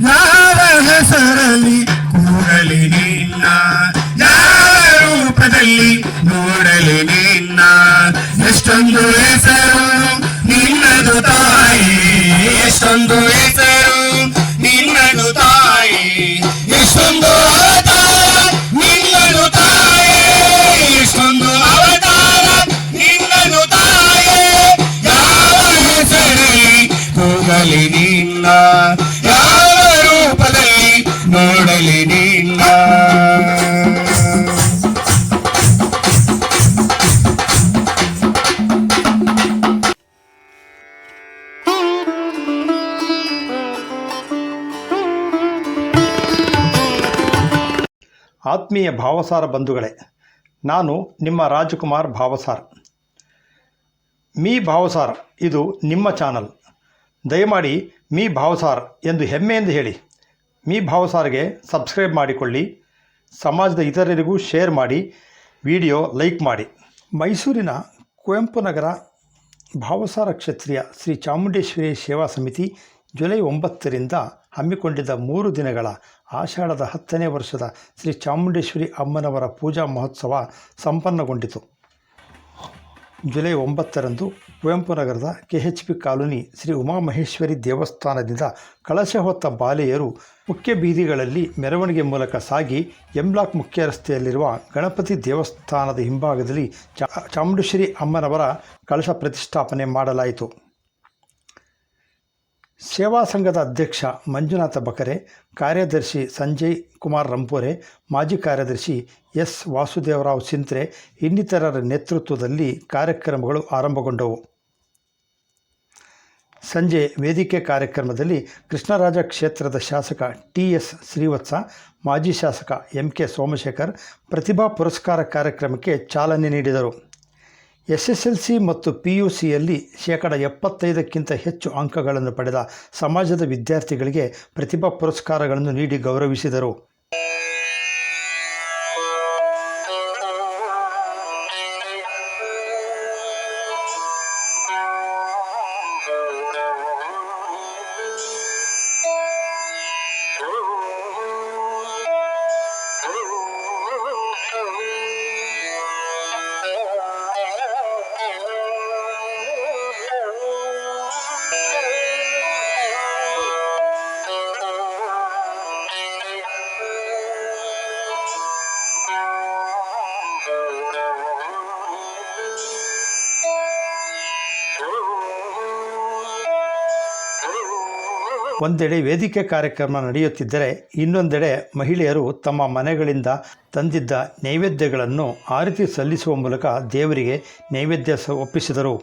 ಯಾವ ಹೆಸರಲ್ಲಿ ಕೂಡಲಿ ನಿನ್ನ, ಯಾವ ರೂಪದಲ್ಲಿ ನೋಡಲಿ ನಿನ್ನ. ಎಷ್ಟೊಂದು ಹೆಸರು ನಿನ್ನದು ತಾಯಿ, ಎಷ್ಟೊಂದು ಹೆಸರು ನಿನ್ನದು ತಾಯಿ, ಎಷ್ಟೊಂದು ಅವತಾರ ನಿನ್ನದು ತಾಯಿ, ಎಷ್ಟೊಂದು ಅವತಾರ ನಿನ್ನದು ತಾಯಿ. ಯಾವ ಹೆಸರಲ್ಲಿ ಕೂಗಲಿ ನಿನ್ನ, ಯಾವ ರೂಪದಲ್ಲಿ ನೋಡಲಿ ನಿನ್ನ. ಆತ್ಮೀಯ ಭಾವಸಾರ ಬಂಧುಗಳೇ, ನಾನು ನಿಮ್ಮ ರಾಜಕುಮಾರ್ ಭಾವಸಾರ್. ಮೀ ಭಾವಸಾರ್ ಇದು ನಿಮ್ಮ ಚಾನಲ್. ದಯಮಾಡಿ ಮೀ ಭಾವಸಾರ್ ಎಂದು ಹೆಮ್ಮೆಯಿಂದ ಹೇಳಿ. ಮೀ ಭಾವಸಾರ್ಗೆ ಸಬ್ಸ್ಕ್ರೈಬ್ ಮಾಡಿಕೊಳ್ಳಿ, ಸಮಾಜದ ಇತರರಿಗೂ ಶೇರ್ ಮಾಡಿ, ವಿಡಿಯೋ ಲೈಕ್ ಮಾಡಿ. ಮೈಸೂರಿನ ಕುವೆಂಪು ನಗರ ಭಾವಸಾರ ಕ್ಷತ್ರಿಯ ಶ್ರೀ ಚಾಮುಂಡೇಶ್ವರಿ ಸೇವಾ ಸಮಿತಿ ಜುಲೈ 9ರಿಂದ ಹಮ್ಮಿಕೊಂಡಿದ್ದ 3 ದಿನಗಳ ಆಷಾಢದ 10ನೇ ವರ್ಷದ ಶ್ರೀ ಚಾಮುಂಡೇಶ್ವರಿ ಅಮ್ಮನವರ ಪೂಜಾ ಮಹೋತ್ಸವ ಸಂಪನ್ನಗೊಂಡಿತು. ಜುಲೈ 9ರಂದು ಕುವೆಂಪು ನಗರದ KHP ಕಾಲೋನಿ ಶ್ರೀ ಉಮಾಮಹೇಶ್ವರಿ ದೇವಸ್ಥಾನದಿಂದ ಕಳಶ ಹೊತ್ತ ಬಾಲೆಯರು ಮುಖ್ಯ ಬೀದಿಗಳಲ್ಲಿ ಮೆರವಣಿಗೆ ಮೂಲಕ ಸಾಗಿ ಎಂ ಬ್ಲಾಕ್ ಮುಖ್ಯ ರಸ್ತೆಯಲ್ಲಿರುವ ಗಣಪತಿ ದೇವಸ್ಥಾನದ ಹಿಂಭಾಗದಲ್ಲಿ ಚಾಮುಂಡೇಶ್ವರಿ ಅಮ್ಮನವರ ಕಳಶ ಪ್ರತಿಷ್ಠಾಪನೆ ಮಾಡಲಾಯಿತು. ಸೇವಾ ಸಂಘದ ಅಧ್ಯಕ್ಷ ಮಂಜುನಾಥ ಬಕರೆ, ಕಾರ್ಯದರ್ಶಿ ಸಂಜಯ್ ಕುಮಾರ್ ರಂಪೋರೆ, ಮಾಜಿ ಕಾರ್ಯದರ್ಶಿ ಎಸ್ ವಾಸುದೇವರಾವ್ ಸಿಂತ್ರೆ ಇನ್ನಿತರರ ನೇತೃತ್ವದಲ್ಲಿ ಕಾರ್ಯಕ್ರಮಗಳು ಆರಂಭಗೊಂಡವು. ಸಂಜೆ ವೇದಿಕೆ ಕಾರ್ಯಕ್ರಮದಲ್ಲಿ ಕೃಷ್ಣರಾಜ ಕ್ಷೇತ್ರದ ಶಾಸಕ TS ಶ್ರೀವತ್ಸ, ಮಾಜಿ ಶಾಸಕ MK ಸೋಮಶೇಖರ್ ಪ್ರತಿಭಾ ಪುರಸ್ಕಾರ ಕಾರ್ಯಕ್ರಮಕ್ಕೆ ಚಾಲನೆ ನೀಡಿದರು. SSLC ಮತ್ತು PUCಯಲ್ಲಿ 75%ಕ್ಕಿಂತ ಹೆಚ್ಚು ಅಂಕಗಳನ್ನು ಪಡೆದ ಸಮಾಜದ ವಿದ್ಯಾರ್ಥಿಗಳಿಗೆ ಪ್ರತಿಭಾ ಪುರಸ್ಕಾರಗಳನ್ನು ನೀಡಿ ಗೌರವಿಸಿದರು. ಒಂದೆಡೆ ವೇದಿಕೆ ಕಾರ್ಯಕ್ರಮ ನಡೆಯುತ್ತಿದ್ದರೆ ಇನ್ನೊಂದೆಡೆ ಮಹಿಳೆಯರು ತಮ್ಮ ಮನೆಗಳಿಂದ ತಂದಿದ್ದ ನೈವೇದ್ಯಗಳನ್ನು ಆರತಿ ಸಲ್ಲಿಸುವ ಮೂಲಕ ದೇವರಿಗೆ ನೈವೇದ್ಯ ಒಪ್ಪಿಸಿದರು.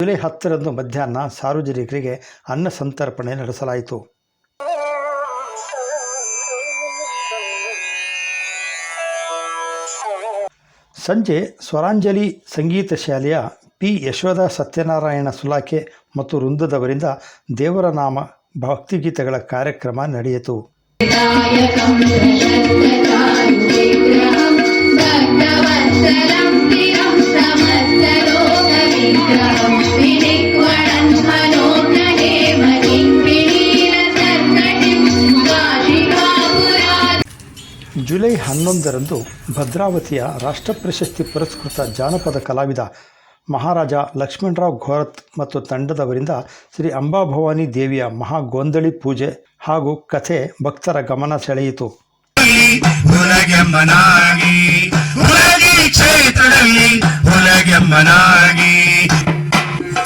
ಜುಲೈ 10ರಂದು ಮಧ್ಯಾಹ್ನ ಸಾರ್ವಜನಿಕರಿಗೆ ಅನ್ನ ಸಂತರ್ಪಣೆ ನಡೆಸಲಾಯಿತು. ಸಂಜೆ ಸ್ವರಾಂಜಲಿ ಸಂಗೀತ ಶಾಲೆಯ P. ಯಶೋಧ ಸತ್ಯನಾರಾಯಣ ಸುಲಾಖೆ ಮತ್ತು ವೃಂದದವರಿಂದ ದೇವರ ನಾಮ ಭಕ್ತಿಗೀತೆಗಳ ಕಾರ್ಯಕ್ರಮ ನಡೆಯಿತು. ಜುಲೈ 11ರಂದು ಭದ್ರಾವತಿಯ ರಾಷ್ಟ್ರ ಪ್ರಶಸ್ತಿ ಪುರಸ್ಕೃತ ಜಾನಪದ ಕಲಾವಿದ ಮಹಾರಾಜ ಲಕ್ಷ್ಮಣರಾವ್ ಘೋರತ್ ಮತ್ತು ತಂಡದವರಿಂದ ಶ್ರೀ ಅಂಬಾಭವಾನಿ ದೇವಿಯ ಮಹಾಗೋಂದಳಿ ಪೂಜೆ ಹಾಗೂ ಕಥೆ ಭಕ್ತರ ಗಮನ ಸೆಳೆಯಿತು.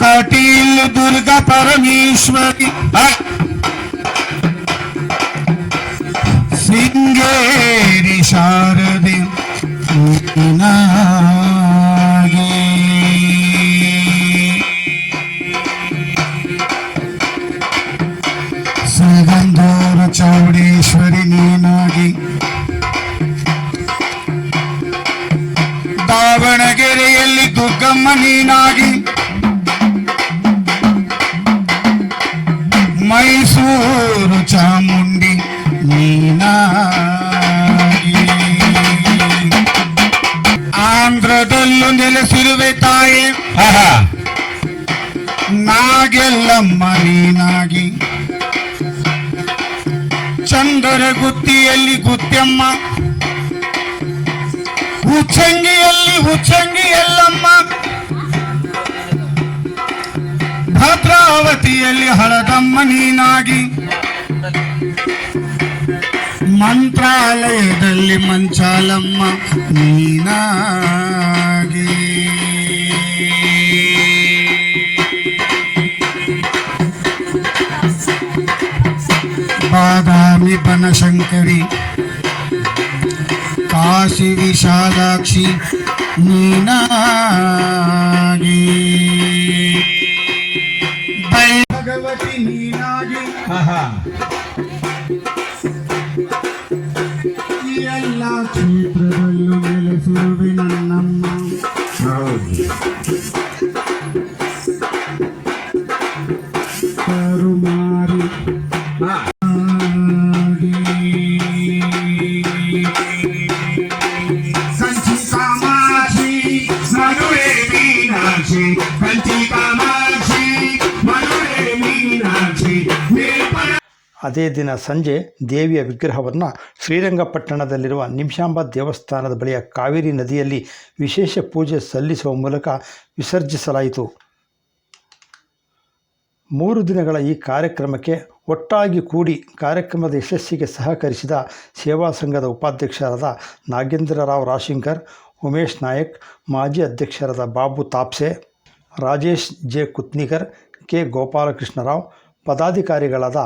ಕಟೀಲ್ ದುರ್ಗಾ ಪರಮೇಶ್ವರಿ ಶೃಂಗೇರಿ ಶಾರದೆ ಸಿಗಂದೂರು ಚೌಡೇಶ್ವರಿ ನೀನಾಗಿ, ದಾವಣಗೆರೆಯಲ್ಲಿ ದುರ್ಗಮ್ಮ ನೀನಾಗಿ, ಮೈಸೂರು ಚಾಮುಂಡಿ ನೀನಾಗಿ, ಆಂಧ್ರದಲ್ಲೂ ನೆಲೆಸಿರುವೆ ತಾಯೇ ಆಹಾ ನಾಗೆಲ್ಲಮ್ಮ ನೀನಾಗಿ, ಚಂದರ ಗುತ್ತಿಯಲ್ಲಿ ಗುತ್ಯಮ್ಮ, ಹುಚ್ಚಂಗಿಯಲ್ಲಿ ಹುಚ್ಚಂಗಿ ಎಲ್ಲಮ್ಮ, ಭದ್ರಾವತಿಯಲ್ಲಿ ಹಳದಮ್ಮ ನೀನಾಗಿ, ಮಂತ್ರಾಲಯದಲ್ಲಿ ಮಂಚಾಲಮ್ಮ ನೀನಾಗಿ. ಬಾದಾಮಿ ಬನಶಂಕರಿ, ಕಾಶಿ ವಿಶಾಲಾಕ್ಷಿ ನೀನಾಗಿ, ಭಗವತಿ ನೀನಾಗಿ, ಆಹಾ ಈ ಎಲ್ಲ ಕ್ಷೇತ್ರದಲ್ಲೂ ನೆಲೆಸಿರುವೆ ನನ್ನಮ್ಮ. ಹೌದು ಕರುಮಾರಿ ಹಾ ಕಂಚಿ ಕಾಮಾಕ್ಷಿ ಮಧುರೆ ಮೀನಾಕ್ಷಿ, ಕಂಚಿ ಕಾಮಾಕ್ಷಿ ಮಧುರೆ ಮೀನಾಕ್ಷಿ. ಅದೇ ದಿನ ಸಂಜೆ ದೇವಿಯ ವಿಗ್ರಹವನ್ನು ಶ್ರೀರಂಗಪಟ್ಟಣದಲ್ಲಿರುವ ನಿಮಿಷಾಂಬ ದೇವಸ್ಥಾನದ ಬಳಿಯ ಕಾವೇರಿ ನದಿಯಲ್ಲಿ ವಿಶೇಷ ಪೂಜೆ ಸಲ್ಲಿಸುವ ಮೂಲಕ ವಿಸರ್ಜಿಸಲಾಯಿತು. 3 ದಿನಗಳ ಈ ಕಾರ್ಯಕ್ರಮಕ್ಕೆ ಒಟ್ಟಾಗಿ ಕೂಡಿ ಕಾರ್ಯಕ್ರಮದ ಯಶಸ್ಸಿಗೆ ಸಹಕರಿಸಿದ ಸೇವಾ ಸಂಘದ ಉಪಾಧ್ಯಕ್ಷರಾದ ನಾಗೇಂದ್ರರಾವ್ ರಾಶಿಂಕರ್, ಉಮೇಶ್ ನಾಯಕ್, ಮಾಜಿ ಅಧ್ಯಕ್ಷರಾದ ಬಾಬು ತಾಪ್ಸೆ, ರಾಜೇಶ್ ಜೆ ಕುತ್ನಿಕರ್, ಕೆ ಗೋಪಾಲಕೃಷ್ಣರಾವ್, ಪದಾಧಿಕಾರಿಗಳಾದ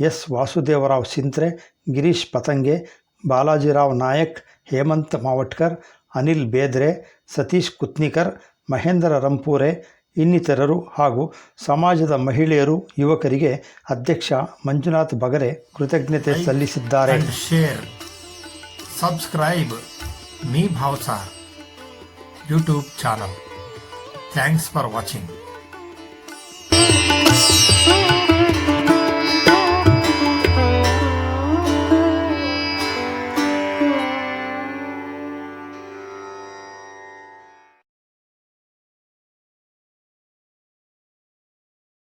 ಎಸ್ ವಾಸುದೇವರಾವ್ ಸಿಂತ್ರೆ, ಗಿರೀಶ್ ಪತಂಗೆ, ಬಾಲಾಜಿರಾವ್ ನಾಯಕ್, ಹೇಮಂತ್ ಮಾವಟ್ಕರ್, ಅನಿಲ್ ಬೇದ್ರೆ, ಸತೀಶ್ ಕುತ್ನಿಕರ್, ಮಹೇಂದ್ರ ರಂಪೂರೆ ಇನ್ನಿತರರು ಹಾಗೂ ಸಮಾಜದ ಮಹಿಳೆಯರು, ಯುವಕರಿಗೆ ಅಧ್ಯಕ್ಷ ಮಂಜುನಾಥ್ ಬಗರೆ ಕೃತಜ್ಞತೆ ಸಲ್ಲಿಸಿದ್ದಾರೆ. Share, subscribe me Bhavasar YouTube channel. Thanks for watching.